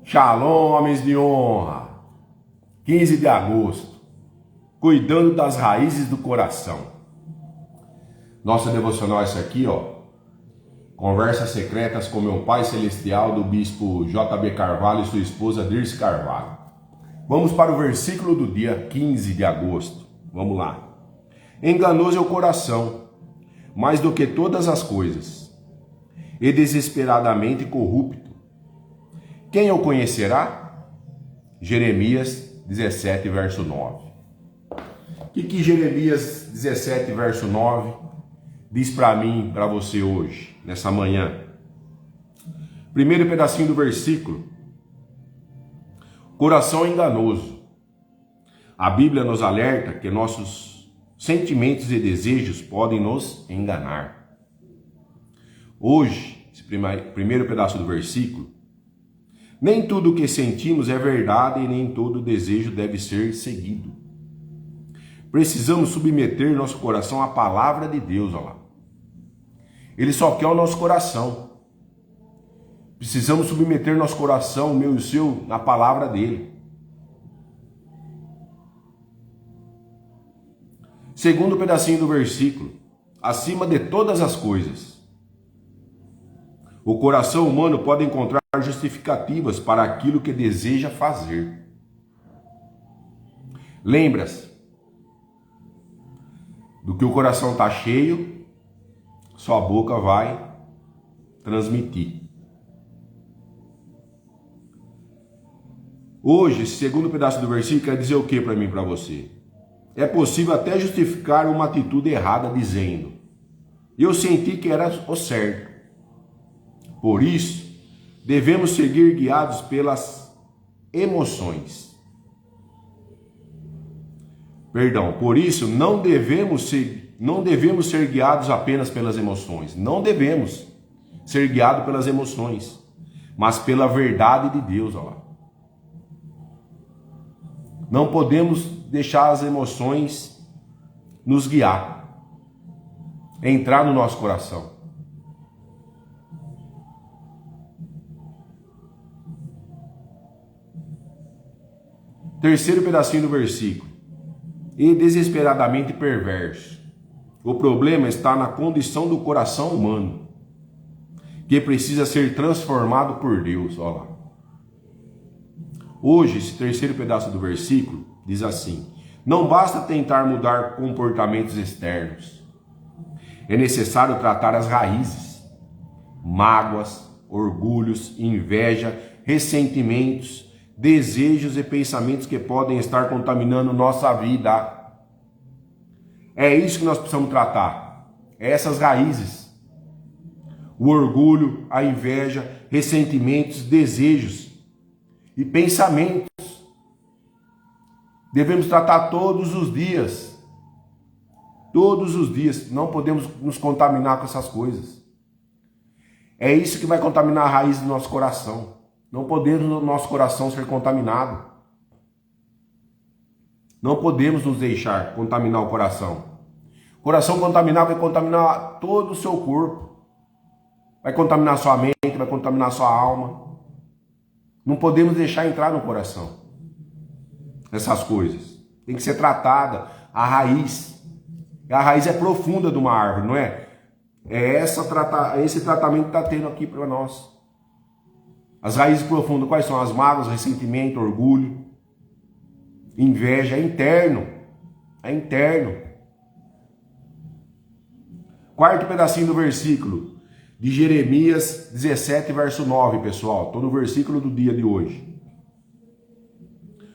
Shalom, homens de honra. 15 de agosto. Cuidando das raízes do coração. Nossa devocional é essa aqui, ó. Conversas secretas com meu Pai Celestial, do bispo J.B. Carvalho e sua esposa Dirce Carvalho. Vamos para o versículo do dia 15 de agosto. Vamos lá. Enganoso é o coração, mais do que todas as coisas, e desesperadamente corrupto. Quem o conhecerá? Jeremias 17, verso 9. O que Jeremias 17, verso 9 diz para mim, para você hoje, nessa manhã? Primeiro pedacinho do versículo. Coração enganoso. A Bíblia nos alerta que nossos sentimentos e desejos podem nos enganar. Hoje, esse primeiro pedaço do versículo, nem tudo o que sentimos é verdade e nem todo desejo deve ser seguido. Precisamos submeter nosso coração à palavra de Deus, olha lá. Ele só quer o nosso coração. Precisamos submeter nosso coração, o meu e o seu, na palavra dele. Segundo pedacinho do versículo, acima de todas as coisas, o coração humano pode encontrar justificativas para aquilo que deseja fazer. Lembra-se do que o coração está cheio, sua boca vai transmitir. Hoje, esse segundo pedaço do versículo quer dizer o que para mim e para você? É possível até justificar uma atitude errada dizendo: eu senti que era o certo. Por isso, devemos seguir guiados pelas emoções. Por isso, não devemos ser guiados apenas pelas emoções. Não devemos ser guiados pelas emoções, mas pela verdade de Deus. Olha lá. Não podemos deixar as emoções nos guiar, entrar no nosso coração. Terceiro pedacinho do versículo. E desesperadamente perverso. O problema está na condição do coração humano, que precisa ser transformado por Deus. Olha lá. Hoje, esse terceiro pedaço do versículo diz assim: não basta tentar mudar comportamentos externos. É necessário tratar as raízes, mágoas, orgulhos, inveja, ressentimentos, desejos e pensamentos que podem estar contaminando nossa vida. É isso que nós precisamos tratar. É essas raízes. O orgulho, a inveja, ressentimentos, desejos e pensamentos. Devemos tratar todos os dias. Todos os dias. Não podemos nos contaminar com essas coisas. É isso que vai contaminar a raiz do nosso coração. Não podemos o nosso coração ser contaminado. Não podemos nos deixar contaminar o coração. O coração contaminado vai contaminar todo o seu corpo. Vai contaminar sua mente, vai contaminar sua alma. Não podemos deixar entrar no coração essas coisas. Tem que ser tratada a raiz. A raiz é profunda de uma árvore, não é? Esse tratamento que está tendo aqui para nós. As raízes profundas, quais são? As mágoas, ressentimento, orgulho, inveja, é interno. É interno. Quarto pedacinho do versículo de Jeremias 17, verso 9, pessoal. Estou no versículo do dia de hoje.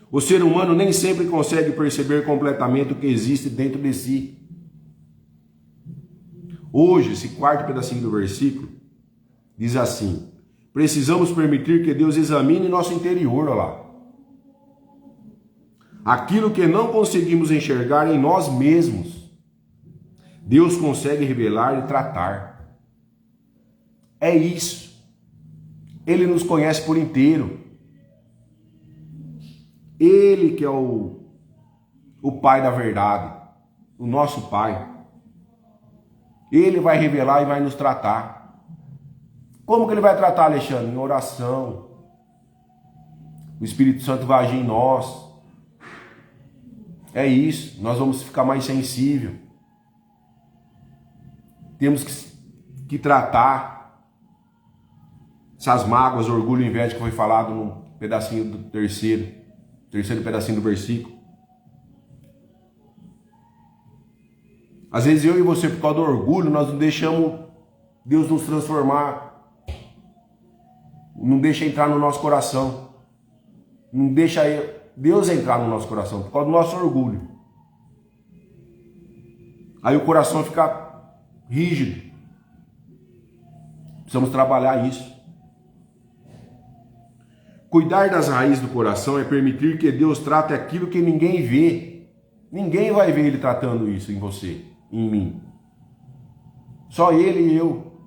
O ser humano nem sempre consegue perceber completamente o que existe dentro de si. Hoje, esse quarto pedacinho do versículo diz assim: precisamos permitir que Deus examine nosso interior, olha lá. Aquilo que não conseguimos enxergar em nós mesmos, Deus consegue revelar e tratar. É isso. Ele nos conhece por inteiro. Ele que é o Pai da verdade, o nosso Pai. Ele vai revelar e vai nos tratar. Como que ele vai tratar, Alexandre? Em oração. O Espírito Santo vai agir em nós. É isso, nós vamos ficar mais sensível. Temos que tratar essas mágoas, orgulho e inveja que foi falado no pedacinho do terceiro pedacinho do versículo. Às vezes eu e você, por causa do orgulho, nós não deixamos Deus nos transformar. Não deixa entrar no nosso coração. Não deixa Deus entrar no nosso coração, por causa do nosso orgulho. Aí o coração fica rígido. Precisamos trabalhar isso. Cuidar das raízes do coração é permitir que Deus trate aquilo que ninguém vê. Ninguém vai ver Ele tratando isso em você, em mim. Só Ele e eu.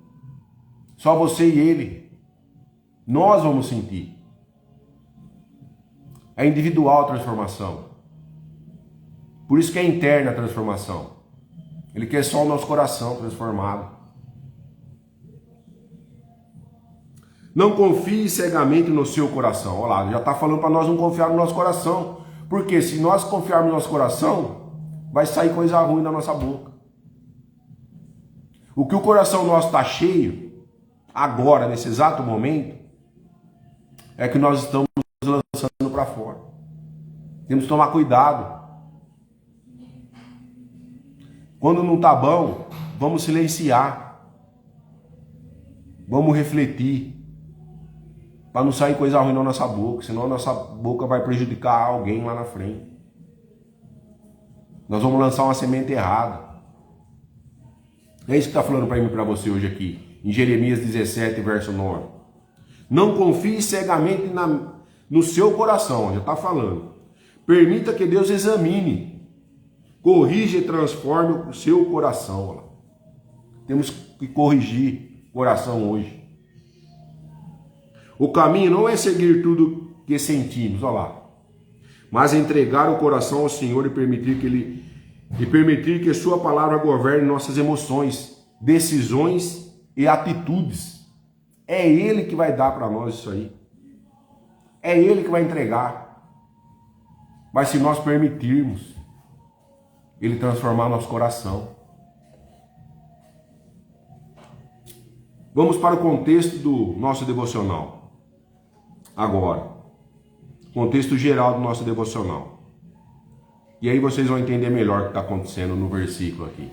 Só você e Ele. Nós vamos sentir. É individual a transformação. Por isso que é interna a transformação. Ele quer só o nosso coração transformado. Não confie cegamente no seu coração. Olha lá, já está falando para nós não confiar no nosso coração. Porque se nós confiarmos no nosso coração, vai sair coisa ruim da nossa boca. O que o coração nosso está cheio, agora, nesse exato momento, é que nós estamos lançando para fora. Temos que tomar cuidado. Quando não está bom, vamos silenciar. Vamos refletir. Para não sair coisa ruim na nossa boca, senão a nossa boca vai prejudicar alguém lá na frente. Nós vamos lançar uma semente errada. É isso que está falando para mim e para você hoje aqui, em Jeremias 17, verso 9. Não confie cegamente no seu coração, já está falando. Permita que Deus examine, corrija e transforme o seu coração. Olha lá. Temos que corrigir o coração hoje. O caminho não é seguir tudo que sentimos, olha lá, mas entregar o coração ao Senhor e permitir que sua palavra governe nossas emoções, decisões e atitudes. É Ele que vai dar para nós isso aí. É Ele que vai entregar. Mas se nós permitirmos Ele transformar nosso coração. Vamos para o contexto do nosso devocional. Agora, contexto geral do nosso devocional. E aí vocês vão entender melhor o que está acontecendo no versículo aqui.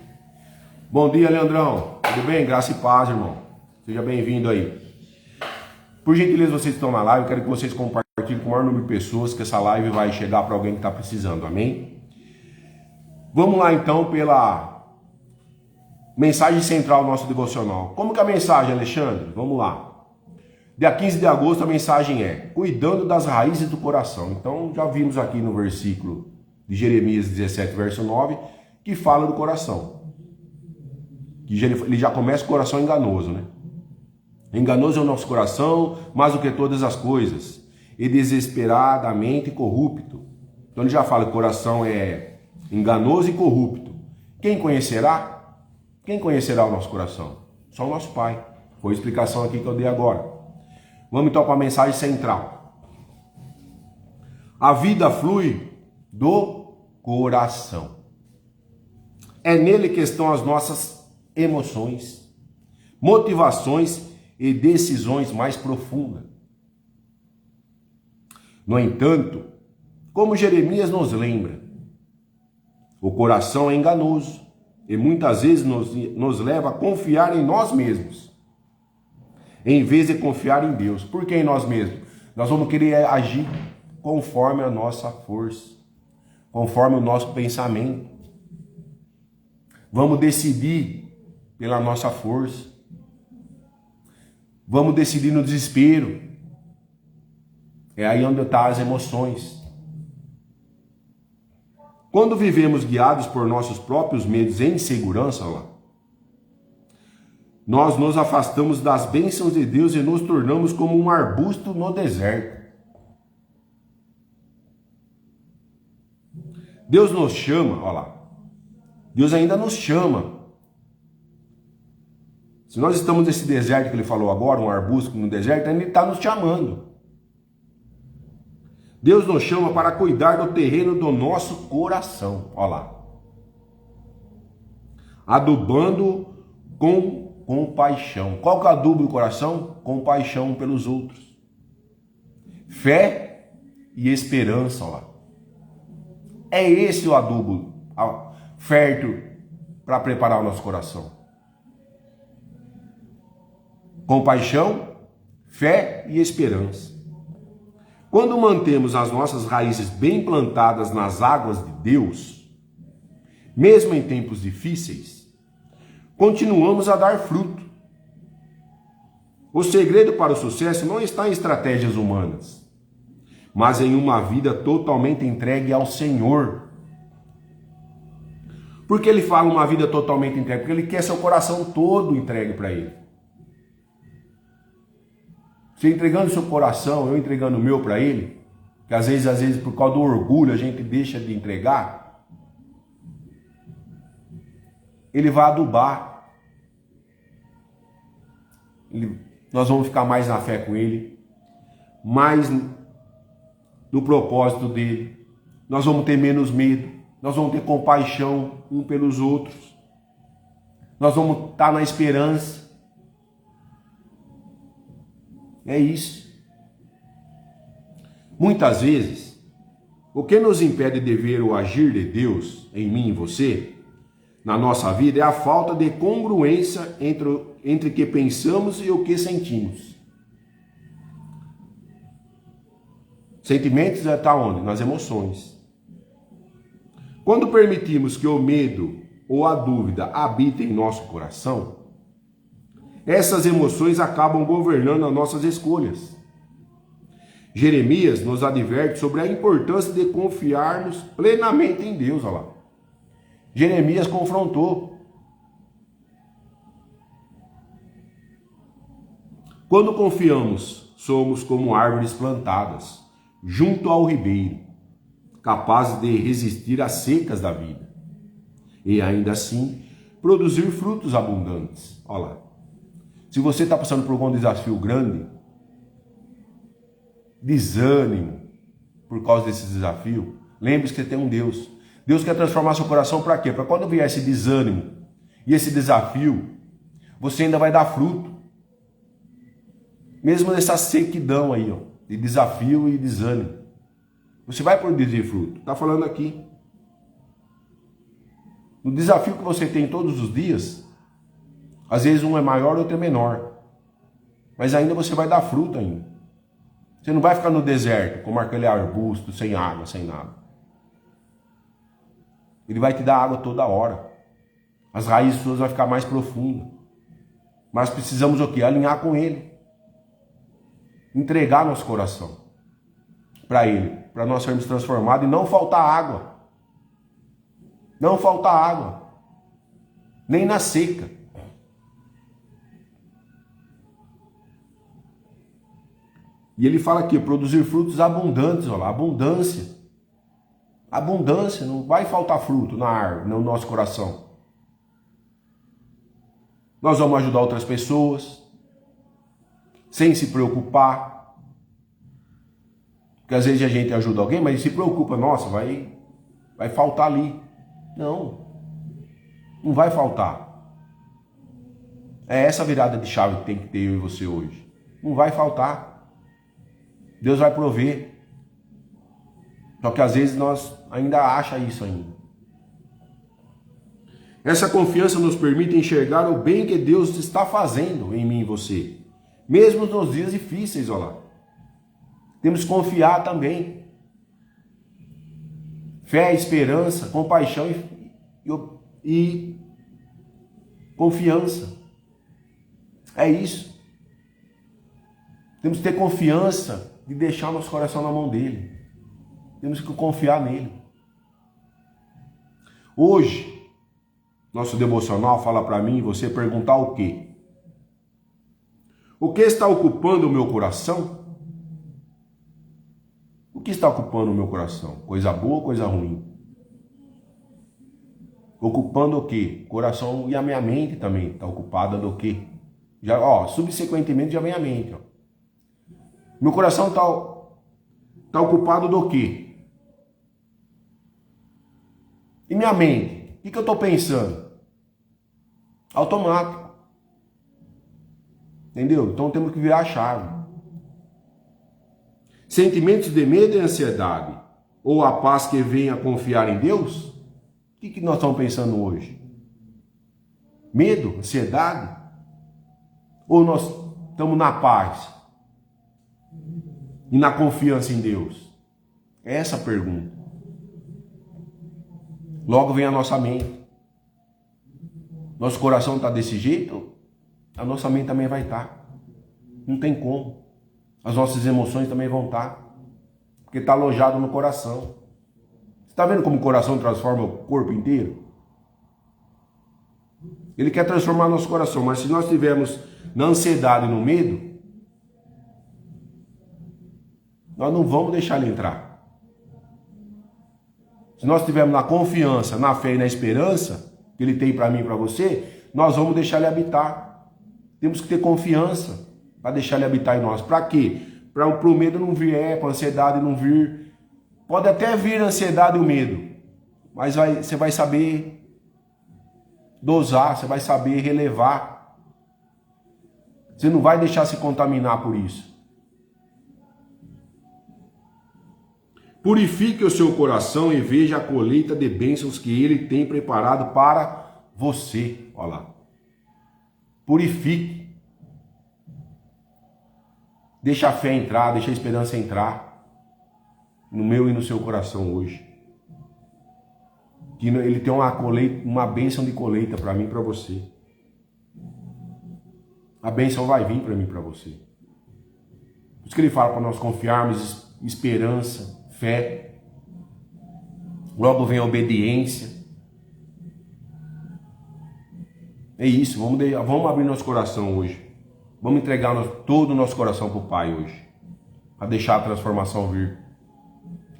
Bom dia, Leandrão. Tudo bem? Graça e paz, irmão. Seja bem-vindo aí. Por gentileza, vocês estão na live, eu quero que vocês compartilhem com o maior número de pessoas, que essa live vai chegar para alguém que está precisando, amém? Vamos lá então pela mensagem central do nosso devocional. Como que é a mensagem, Alexandre? Vamos lá. Dia 15 de agosto a mensagem é cuidando das raízes do coração. Então já vimos aqui no versículo de Jeremias 17, verso 9, que fala do coração. Que ele já começa com o coração enganoso, né? Enganoso é o nosso coração, mais do que todas as coisas, e desesperadamente corrupto. Então ele já fala que o coração é enganoso e corrupto. Quem conhecerá? Quem conhecerá o nosso coração? Só o nosso Pai. Foi a explicação aqui que eu dei agora. Vamos então para a mensagem central. A vida flui do coração. É nele que estão as nossas emoções, motivações e decisões mais profundas. No entanto, como Jeremias nos lembra, o coração é enganoso e muitas vezes nos leva a confiar em nós mesmos, em vez de confiar em Deus. Por que em nós mesmos? Nós vamos querer agir conforme a nossa força, conforme o nosso pensamento. Vamos decidir pela nossa força. Vamos decidir no desespero. É aí onde estão as emoções. Quando vivemos guiados por nossos próprios medos e insegurança, nós nos afastamos das bênçãos de Deus e nos tornamos como um arbusto no deserto. Deus nos chama, olha lá. Deus ainda nos chama. Se nós estamos nesse deserto que ele falou agora, um arbusto no deserto, ele está nos chamando. Deus nos chama para cuidar do terreno do nosso coração. Olha lá. Adubando com compaixão. Qual que é o adubo do coração? Compaixão pelos outros. Fé e esperança. Olha lá. É esse o adubo fértil para preparar o nosso coração. Compaixão, fé e esperança. Quando mantemos as nossas raízes bem plantadas nas águas de Deus, mesmo em tempos difíceis, continuamos a dar fruto. O segredo para o sucesso não está em estratégias humanas, mas em uma vida totalmente entregue ao Senhor. Por que ele fala uma vida totalmente entregue? Porque ele quer seu coração todo entregue para ele. Você entregando seu coração, eu entregando o meu para ele, que às vezes por causa do orgulho a gente deixa de entregar, ele vai adubar. Nós vamos ficar mais na fé com ele, mais no propósito dele. Nós vamos ter menos medo, nós vamos ter compaixão um pelos outros, nós vamos estar na esperança. É isso. Muitas vezes, o que nos impede de ver o agir de Deus em mim e você, na nossa vida, é a falta de congruência entre o que pensamos e o que sentimos. Sentimentos está onde? Nas emoções. Quando permitimos que o medo ou a dúvida habitem em nosso coração, essas emoções acabam governando as nossas escolhas. Jeremias nos adverte sobre a importância de confiarmos plenamente em Deus. Olha lá. Jeremias confrontou. Quando confiamos, somos como árvores plantadas junto ao ribeiro, capazes de resistir às secas da vida e ainda assim produzir frutos abundantes. Olha lá. Se você está passando por algum desafio grande, desânimo por causa desse desafio, lembre-se que você tem um Deus. Deus quer transformar seu coração para quê? Para quando vier esse desânimo e esse desafio, você ainda vai dar fruto. Mesmo nessa sequidão aí, ó, de desafio e desânimo. Você vai produzir fruto. Está falando aqui. No desafio que você tem todos os dias, às vezes um é maior, outro é menor. Mas ainda você vai dar fruto ainda. Você não vai ficar no deserto, como aquele arbusto, sem água, sem nada. Ele vai te dar água toda hora. As raízes suas vão ficar mais profundas. Mas precisamos o quê? Alinhar com ele. Entregar nosso coração para ele, para nós sermos transformados e não faltar água. Não faltar água. Nem na seca. E ele fala aqui, produzir frutos abundantes, olha lá, abundância. Abundância, não vai faltar fruto na árvore, no nosso coração. Nós vamos ajudar outras pessoas, sem se preocupar. Porque às vezes a gente ajuda alguém, mas se preocupa, nossa, vai faltar ali. Não vai faltar. É essa virada de chave que tem que ter eu e você hoje. Não vai faltar. Deus vai prover. Só que às vezes nós ainda achamos isso ainda. Essa confiança nos permite enxergar o bem que Deus está fazendo em mim e você. Mesmo nos dias difíceis, olha lá. Temos que confiar também. Fé, esperança, compaixão e confiança. É isso. Temos que ter confiança de deixar nosso coração na mão dele. Temos que confiar nele. Hoje, nosso devocional fala para mim e você perguntar o quê? O que está ocupando o meu coração? O que está ocupando o meu coração? Coisa boa ou coisa ruim? Ocupando o quê? O coração e a minha mente também está ocupada do quê? Já, subsequentemente já vem a mente. Meu coração está Está ocupado do quê? E minha mente? O que eu estou pensando? Automático. Entendeu? Então temos que virar a chave. Sentimentos de medo e ansiedade, ou a paz que vem a confiar em Deus? O que nós estamos pensando hoje? Medo? Ansiedade? Ou nós estamos na paz e na confiança em Deus? É essa a pergunta. Logo vem a nossa mente. Nosso coração está desse jeito, a nossa mente também vai estar. Não tem como. As nossas emoções também vão estar. Porque está alojado no coração. Você está vendo como o coração transforma o corpo inteiro? Ele quer transformar nosso coração, mas se nós estivermos na ansiedade e no medo, nós não vamos deixar ele entrar. Se nós estivermos na confiança, na fé e na esperança que ele tem para mim e para você, nós vamos deixar ele habitar. Temos que ter confiança para deixar ele habitar em nós. Para quê? Para o medo não vir, para a ansiedade não vir. Pode até vir a ansiedade e o medo, mas você vai saber dosar, você vai saber relevar. Você não vai deixar se contaminar por isso. Purifique o seu coração e veja a colheita de bênçãos que ele tem preparado para você. Olha lá. Purifique. Deixa a fé entrar, deixa a esperança entrar no meu e no seu coração hoje. Que ele tem uma bênção de colheita para mim e para você. A bênção vai vir para mim e para você. Por isso que ele fala para nós confiarmos, esperança, fé. Logo vem a obediência. É isso, vamos abrir nosso coração hoje. Vamos entregar todo o nosso coração para o Pai hoje. Para deixar a transformação vir.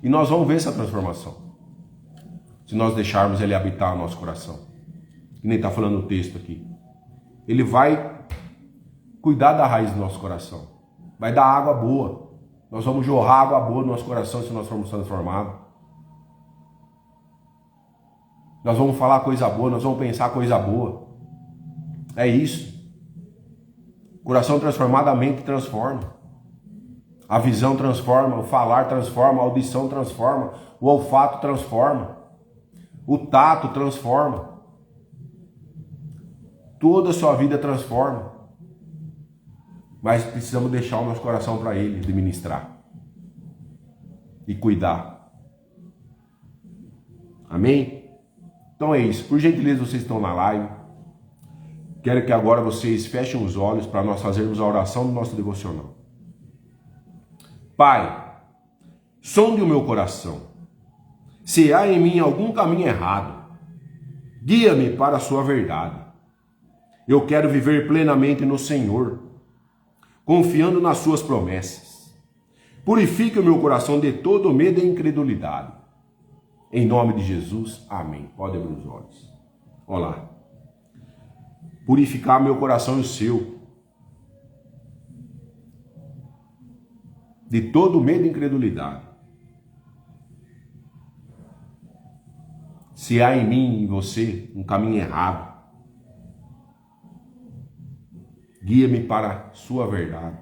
E nós vamos ver essa transformação. Se nós deixarmos ele habitar o nosso coração. Que nem está falando o texto aqui. Ele vai cuidar da raiz do nosso coração. Vai dar água boa. Nós vamos jorrar água boa no nosso coração se nós formos transformados. Nós vamos falar coisa boa, nós vamos pensar coisa boa. É isso. Coração transformado, a mente transforma. A visão transforma, o falar transforma, a audição transforma, o olfato transforma, o tato transforma. Toda a sua vida transforma. Mas precisamos deixar o nosso coração para ele administrar e cuidar. Amém? Então é isso. Por gentileza, vocês estão na live. Quero que agora vocês fechem os olhos para nós fazermos a oração do nosso devocional. Pai, sonde o meu coração. Se há em mim algum caminho errado, guia-me para a sua verdade. Eu quero viver plenamente no Senhor, confiando nas suas promessas. Purifique o meu coração de todo medo e incredulidade. Em nome de Jesus, amém. Pode abrir os olhos. Olá. Purificar meu coração e o seu. De todo medo e incredulidade. Se há em mim e em você um caminho errado, guia-me para a sua verdade,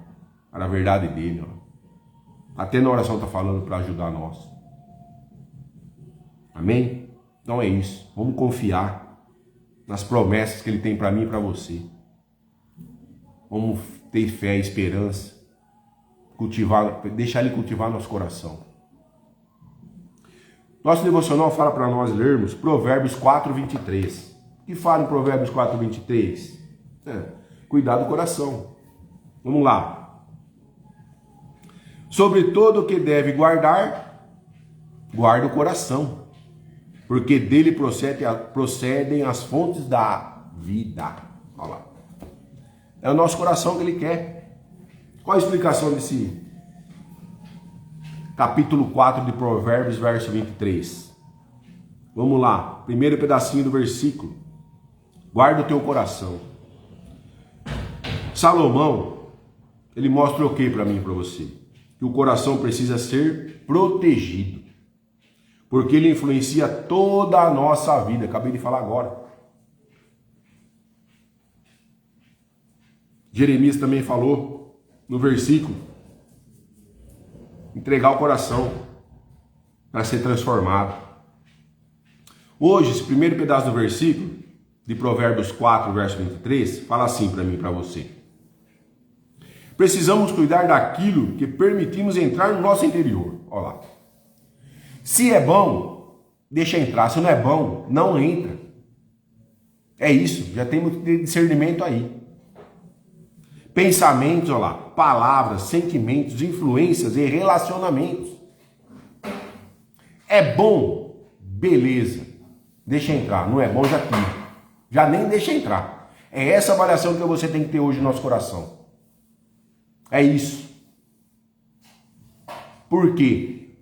para a verdade dele. Ó. Até na oração está falando para ajudar nós. Amém? Então é isso. Vamos confiar nas promessas que ele tem para mim e para você. Vamos ter fé e esperança. Deixar ele cultivar nosso coração. Nosso devocional fala para nós lermos Provérbios 4:23. O que fala em Provérbios 4:23? Cuidar do coração. Vamos lá. Sobre todo o que deve guardar, guarda o coração, porque dele procedem as fontes da vida. Olha lá. É o nosso coração que ele quer. Qual a explicação desse capítulo 4 de Provérbios, verso 23? Vamos lá. Primeiro pedacinho do versículo. Guarda o teu coração. Salomão, ele mostra o que para mim e para você? que o coração precisa ser protegido, porque ele influencia toda a nossa vida. Acabei de falar agora. Jeremias também falou no versículo: entregar o coração para ser transformado. Hoje, esse primeiro pedaço do versículo, de Provérbios 4, verso 23, fala assim para mim e para você: precisamos cuidar daquilo que permitimos entrar no nosso interior. Olha lá. Se é bom, deixa entrar. Se não é bom, não entra. É isso, já temos discernimento aí. Pensamentos, olha lá, palavras, sentimentos, influências e relacionamentos. É bom, beleza, deixa entrar. Não é bom, já tira. Já nem deixa entrar. É essa avaliação que você tem que ter hoje no nosso coração. É isso. Por quê?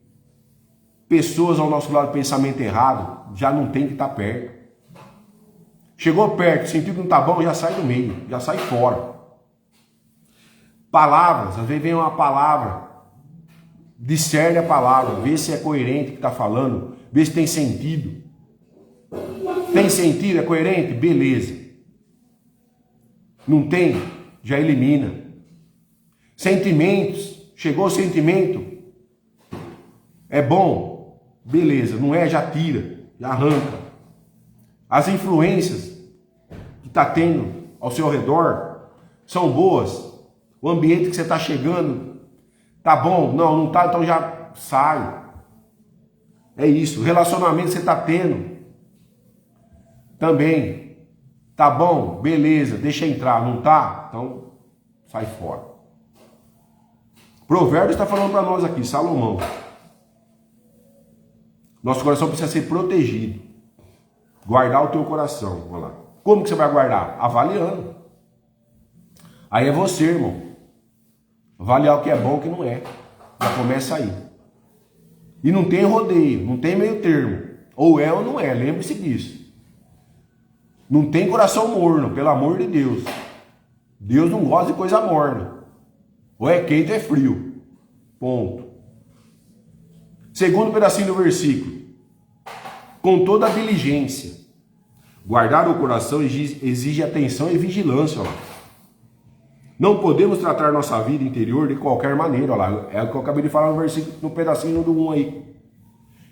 Pessoas ao nosso lado de pensamento errado já não tem que estar perto. Chegou perto, sentiu que não está bom, já sai do meio, já sai fora. Palavras, às vezes vem uma palavra, discerne a palavra, vê se é coerente o que está falando, vê se tem sentido. Tem sentido, é coerente? Beleza. Não tem? Já elimina. Sentimentos, chegou o sentimento, é bom? Beleza, não é? Já tira, já arranca. As influências que está tendo ao seu redor são boas. O ambiente que você está chegando, tá bom? Não, não tá, então já sai. É isso. O relacionamento que você está tendo, também, tá bom? Beleza, deixa entrar. Não tá? Então sai fora. Provérbios está falando para nós aqui, Salomão. Nosso coração precisa ser protegido. Guardar o teu coração. Vamos lá. Como que você vai guardar? Avaliando. Aí é você, irmão. Avaliar o que é bom e o que não é. Já começa aí. E não tem rodeio, não tem meio termo. Ou é ou não é, lembre-se disso. Não tem coração morno, pelo amor de Deus. Deus não gosta de coisa morna. Ou é quente ou é frio. Ponto. Segundo pedacinho do versículo. Com toda a diligência. Guardar o coração exige atenção e vigilância. Ó. Não podemos tratar nossa vida interior de qualquer maneira. Ó lá. É o que eu acabei de falar no versículo, no pedacinho do 1 aí.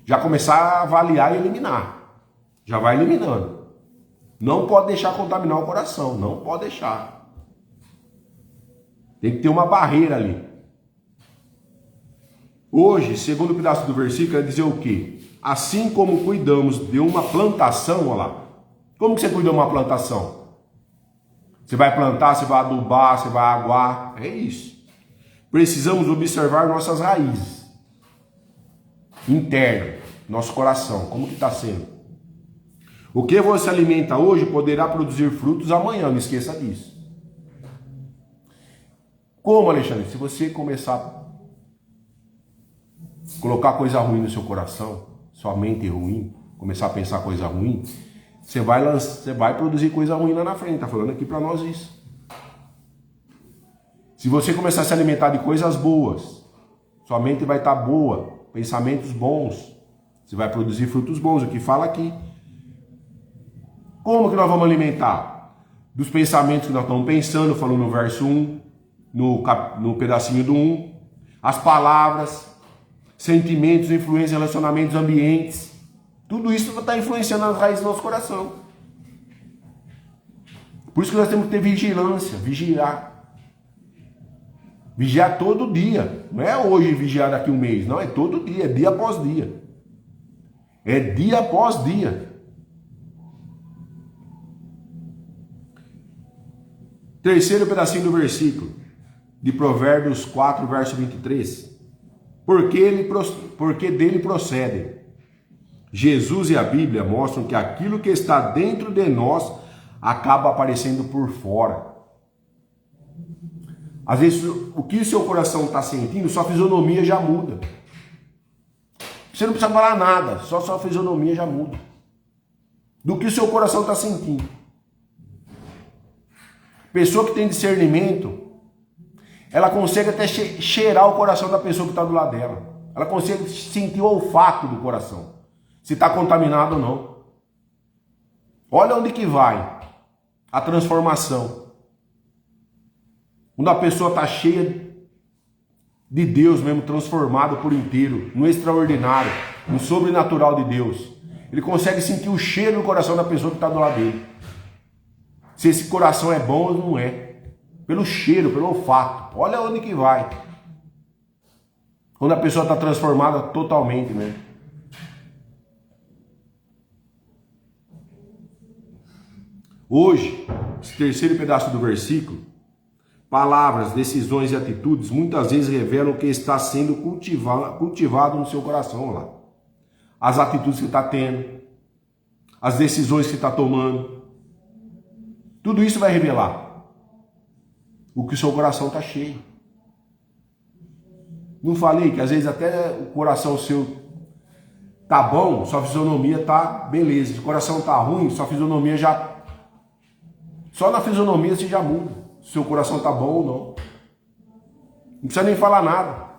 Já começar a avaliar e eliminar. Já vai eliminando. Não pode deixar contaminar o coração. Não pode deixar. Tem que ter uma barreira ali. Hoje, segundo o pedaço do versículo, é dizer o quê? Assim como cuidamos de uma plantação, olha lá. Como que você cuida de uma plantação? Você vai plantar, você vai adubar, você vai aguar. É isso. Precisamos observar nossas raízes. Interno, nosso coração. Como que está sendo? O que você alimenta hoje poderá produzir frutos amanhã. Não esqueça disso. Como, Alexandre? Se você começar a colocar coisa ruim no seu coração, sua mente ruim, começar a pensar coisa ruim, você vai produzir coisa ruim lá na frente. Está falando aqui para nós isso. Se você começar a se alimentar de coisas boas, sua mente vai estar boa, pensamentos bons, você vai produzir frutos bons, o que fala aqui. Como que nós vamos alimentar? Dos pensamentos que nós estamos pensando, falou no verso 1, no pedacinho do 1, as palavras, sentimentos, influências, relacionamentos, ambientes, tudo isso está influenciando as raízes do nosso coração. Por isso que nós temos que ter vigilância, vigiar. Vigiar todo dia. Não é hoje vigiar daqui um mês, não, é todo dia, é dia após dia. É dia após dia. Terceiro pedacinho do versículo, de Provérbios 4, verso 23. Porque dele procedem. Jesus e a Bíblia mostram que aquilo que está dentro de nós acaba aparecendo por fora. Às vezes, o que o seu coração está sentindo, sua fisionomia já muda. Você não precisa falar nada, só sua fisionomia já muda. Do que o seu coração está sentindo. Pessoa que tem discernimento, Ela consegue até cheirar o coração da pessoa que está do lado dela. Ela consegue sentir o olfato do coração, se está contaminado ou não. Olha onde que vai a transformação. Quando a pessoa está cheia de Deus mesmo, transformada por inteiro, no extraordinário, no sobrenatural de Deus, ele consegue sentir o cheiro do coração da pessoa que está do lado dele. Se esse coração é bom ou não é. Pelo cheiro, pelo olfato. Olha onde que vai. Quando a pessoa está transformada totalmente mesmo. Hoje, esse terceiro pedaço do versículo, palavras, decisões e atitudes muitas vezes revelam o que está sendo cultivado no seu coração lá. As atitudes que está tendo, as decisões que está tomando. Tudo isso vai revelar o que o seu coração está cheio. Não falei que às vezes até o coração seu tá bom, sua fisionomia tá beleza. Se o coração tá ruim, sua fisionomia já... Só na fisionomia você já muda. Se o seu coração tá bom ou não. Não precisa nem falar nada.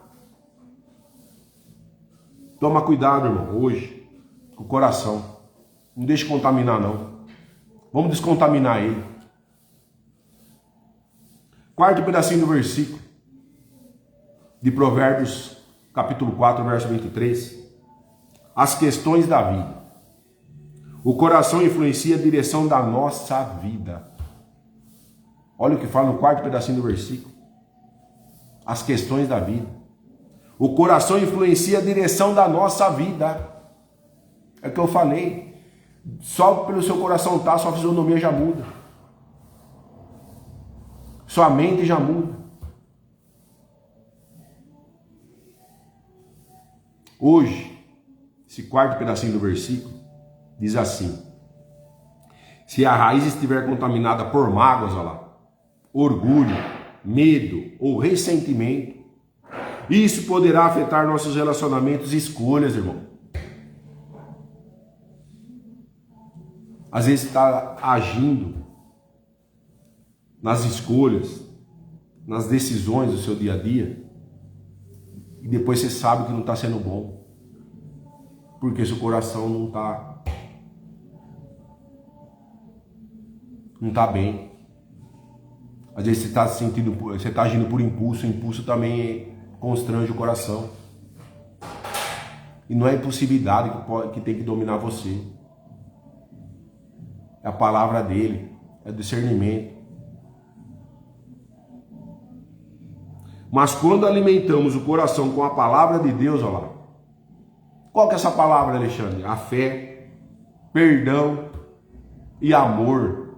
Toma cuidado, irmão, hoje, com o coração. Não deixe contaminar, não. Vamos descontaminar ele. Quarto pedacinho do versículo de Provérbios, capítulo 4, verso 23. As questões da vida. O coração influencia a direção da nossa vida. Olha o que fala no quarto pedacinho do versículo. As questões da vida. O coração influencia a direção da nossa vida. É o que eu falei. Só pelo seu coração estar, sua fisionomia já muda. Sua mente já muda. Hoje, esse quarto pedacinho do versículo diz assim: se a raiz estiver contaminada por mágoas, olha lá, orgulho, medo ou ressentimento, isso poderá afetar nossos relacionamentos e escolhas, irmão. Às vezes está agindo nas escolhas, nas decisões do seu dia a dia, e depois você sabe que não está sendo bom, porque seu coração não está bem. Às vezes você está sentindo, você está agindo por impulso, o impulso também constrange o coração. E não é impulsividade que tem que dominar você. É a palavra dele, é o discernimento. Mas quando alimentamos o coração com a palavra de Deus, olha lá. Qual que é essa palavra, Alexandre? A fé, perdão e amor.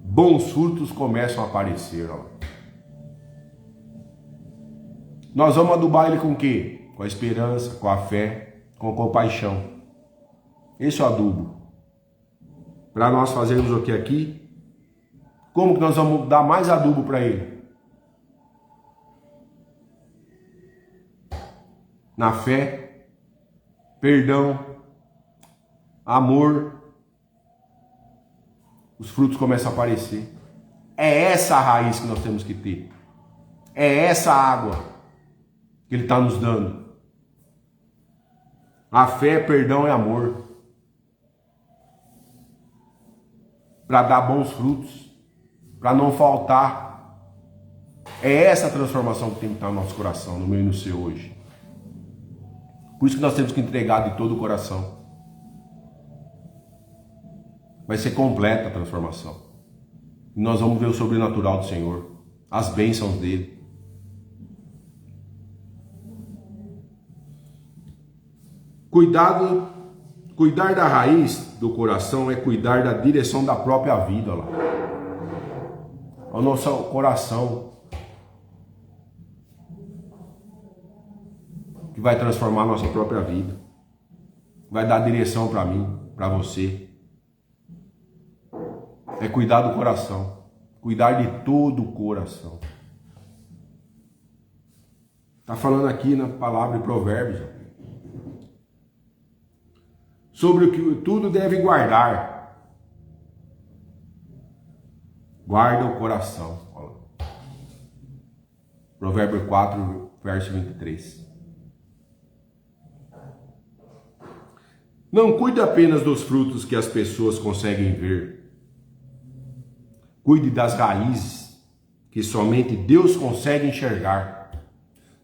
Bons frutos começam a aparecer, ó. Nós vamos adubar ele com o quê? Com a esperança, com a fé, com a compaixão. Esse é o adubo. Para nós fazermos o que aqui? Como que nós vamos dar mais adubo para ele? Na fé, perdão, amor, os frutos começam a aparecer. É essa a raiz que nós temos que ter. É essa água que ele está nos dando. A fé, perdão e amor. Para dar bons frutos, para não faltar. É essa a transformação que tem que estar no nosso coração, no meu e no seu hoje. Por isso que nós temos que entregar de todo o coração. Vai ser completa a transformação. E nós vamos ver o sobrenatural do Senhor, as bênçãos dele. Cuidar da raiz do coração é cuidar da direção da própria vida. Lá. O nosso coração que vai transformar a nossa própria vida. Vai dar direção para mim, para você. É cuidar do coração. Cuidar de todo o coração. Está falando aqui na palavra de Provérbios. Sobre o que tudo deve guardar. Guarda o coração. Provérbio 4, verso 23. Não cuide apenas dos frutos que as pessoas conseguem ver. Cuide das raízes que somente Deus consegue enxergar.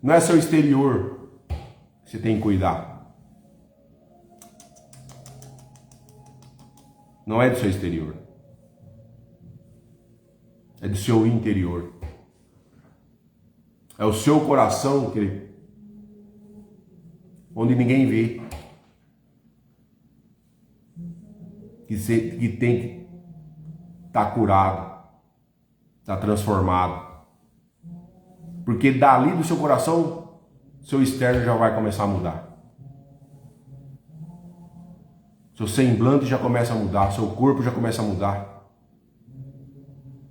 Não é seu exterior que você tem que cuidar. Não é do seu exterior. É do seu interior. É o seu coração onde ninguém vê. Que tem que estar curado, estar transformado. Porque dali do seu coração, seu externo já vai começar a mudar. Seu semblante já começa a mudar, seu corpo já começa a mudar.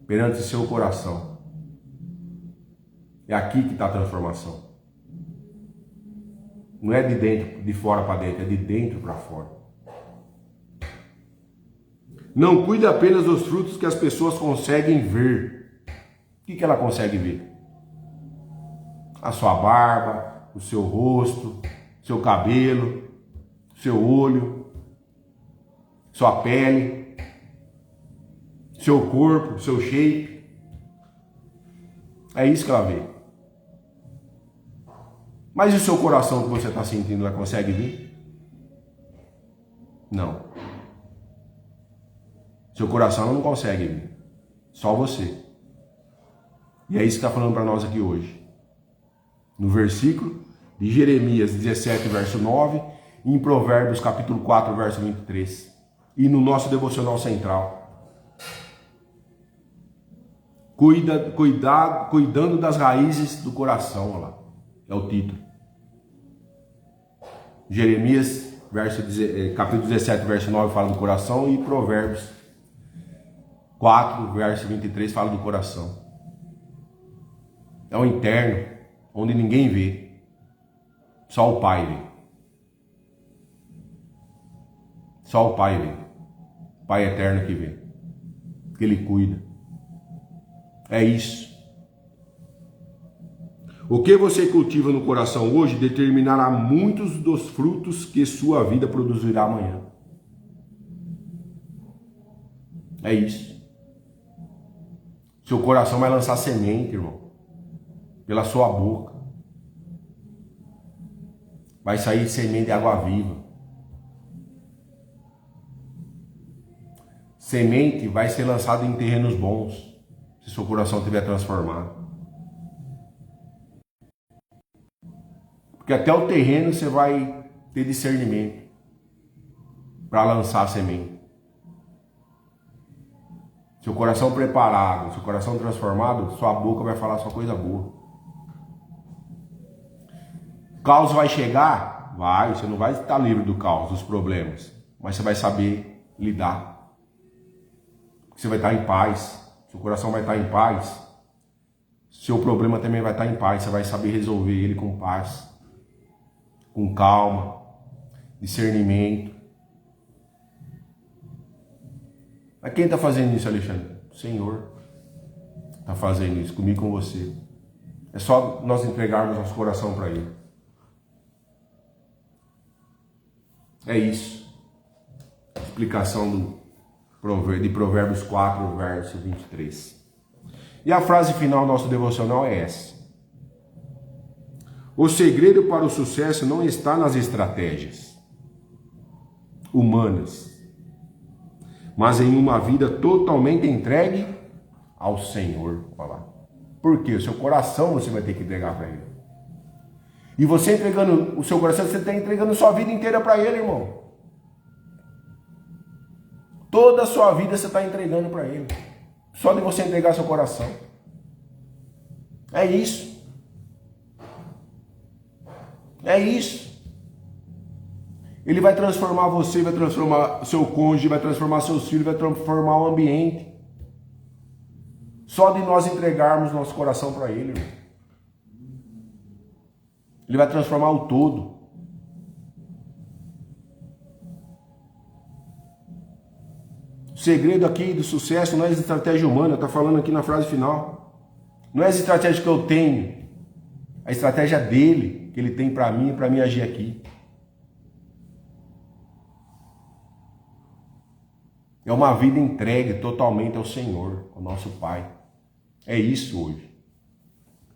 Perante seu coração. É aqui que está a transformação. Não é de dentro, de fora para dentro, é de dentro para fora. Não cuide apenas dos frutos que as pessoas conseguem ver. O que ela consegue ver? A sua barba, o seu rosto, seu cabelo, seu olho, sua pele, seu corpo, seu shape. É isso que ela vê. Mas e o seu coração que você está sentindo, ela consegue ver? Não. Seu coração ela não consegue ver. Só você. E é isso que está falando para nós aqui hoje. No versículo de Jeremias 17, verso 9, e em Provérbios capítulo 4, verso 23. E no nosso devocional central. Cuidando das raízes do coração, olha lá. É o título. Jeremias, capítulo 17, verso 9, fala do coração, e Provérbios 4, verso 23, fala do coração. É o interno, onde ninguém vê. Só o Pai vê. Só o Pai vê. O Pai eterno que vê. Que Ele cuida. É isso. O que você cultiva no coração hoje determinará muitos dos frutos que sua vida produzirá amanhã. É isso. Seu coração vai lançar semente, irmão. Pela sua boca. Vai sair semente de água viva. Semente vai ser lançada em terrenos bons, se seu coração estiver transformado. Porque até o terreno você vai ter discernimento para lançar a semente. Seu coração preparado, seu coração transformado, sua boca vai falar só coisa boa. O caos vai chegar? Vai, você não vai estar livre do caos, dos problemas. Mas você vai saber lidar. Você vai estar em paz. Seu coração vai estar em paz. Seu problema também vai estar em paz. Você vai saber resolver ele com paz. Com calma. Discernimento. Mas quem está fazendo isso, Alexandre? O Senhor está fazendo isso comigo e com você. É só nós entregarmos nosso coração para Ele. É isso. Explicação de Provérbios 4, verso 23. E a frase final do nosso devocional é essa. O segredo para o sucesso não está nas estratégias humanas, mas em uma vida totalmente entregue ao Senhor. Olha lá. Por quê? O seu coração você vai ter que entregar para Ele. E você entregando o seu coração, você está entregando sua vida inteira para Ele, irmão. Toda a sua vida você está entregando para Ele. Só de você entregar seu coração. É isso. É isso. Ele vai transformar você, vai transformar seu cônjuge, vai transformar seus filhos, vai transformar o ambiente. Só de nós entregarmos nosso coração para Ele, irmão. Ele vai transformar o todo. O segredo aqui do sucesso não é a estratégia humana, está falando aqui na frase final. Não é as estratégias que eu tenho, A estratégia dele, que ele tem para mim e para mim agir aqui. É uma vida entregue totalmente ao Senhor, ao nosso Pai. É isso hoje.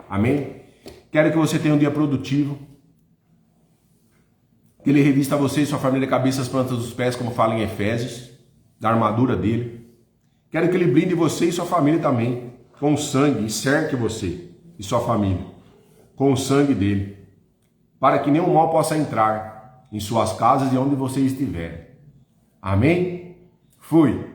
Amém? Quero que você tenha um dia produtivo. Que ele revista você e sua família, cabeça, as plantas dos pés, como fala em Efésios, da armadura dele. Quero que ele blinde você e sua família também, com o sangue, e cerque você e sua família, com o sangue dele, para que nenhum mal possa entrar em suas casas e onde você estiver. Amém? Fui.